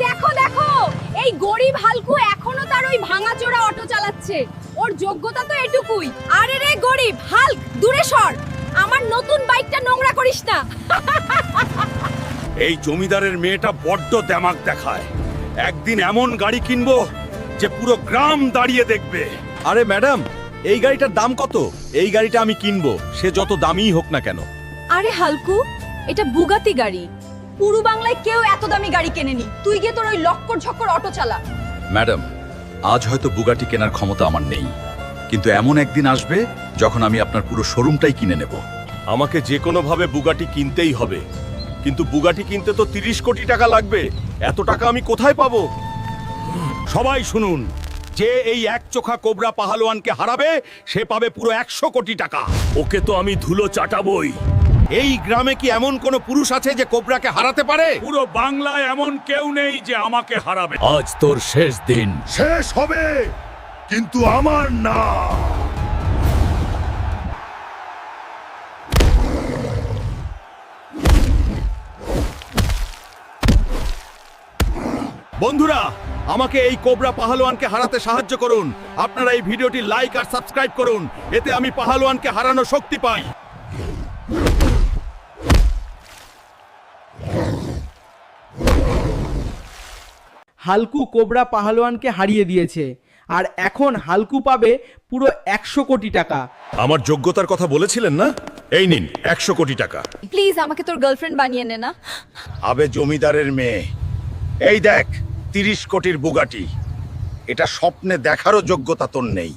দেখো দেখো, এই গরিব হালকু এখনো তার ওই ভাঙাচোরা অটো চালাচ্ছে। ওর যোগ্যতা তো এটুকুই। আরে রে গরিব হাল্ক, দূরে সর, আমার নতুন বাইকটা নোংরা করিস না। এই জমিদারের মেয়েটা বড্ড দেমাগ দেখায়। একদিন এমন গাড়ি কিনবো যে পুরো গ্রাম দাঁড়িয়ে দেখবে। আরে ম্যাডাম, এই গাড়িটার দাম কত? এই গাড়িটা আমি কিনবো, সে যত দামিই হোক না কেন। আরে হালকু, এটা বুগাতি গাড়ি। পুরো বাংলায় কেউ এত দামি গাড়ি কেনেনি। তুই গিয়ে তোর ওই লক্কর ঝক্কর অটো চালা। ম্যাডাম, আজ হয়তো বুগাটি কেনার ক্ষমতা আমার নেই, কিন্তু এমন একদিন আসবে যখন আমি আপনার পুরো শোরুমটাই কিনে নেব। আমাকে যে কোনো ভাবে বুগাটি কিনতেই হবে, কিন্তু বুগাটি কিনতে তো 30 কোটি টাকা লাগবে। এত টাকা আমি কোথায় পাবো? সবাই শুনুন, যে এই এক চোখা কোবরা পাহালওয়ানকে হারাবে সে পাবে পুরো 100 কোটি টাকা। ওকে তো আমি ধুলো চাটাবই। এই গ্রামে কি এমন কোন পুরুষ আছে যে কোবরাকে হারাতে পারে? পুরো বাংলায় এমন কেউ নেই যে আমাকে হারাবে। আজ তোর শেষ দিন। শেষ হবে, কিন্তু আমার না। বন্ধুরা, আমাকে এই কোবরা পাহালওয়ানকে হারাতে সাহায্য করুন। আপনারা এই ভিডিওটি লাইক আর সাবস্ক্রাইব করুন, এতে আমি পাহালওয়ানকে হারানোর শক্তি পাই। হালকু কোবরা পাহালওয়ানকে হারিয়ে দিয়েছে, আর এখন হালকু পাবে পুরো 100 কোটি টাকা। আমার যোগ্যতার কথা বলেছিলেন না? এই নিন 100 কোটি টাকা। প্লিজ আমাকে তোর গার্লফ্রেন্ড বানিয়ে নে না। আবে জমিদারের মেয়ে, এই দেখ 30 কোটির বুগাটি। এটা স্বপ্নে দেখারও যোগ্যতা তোর নেই।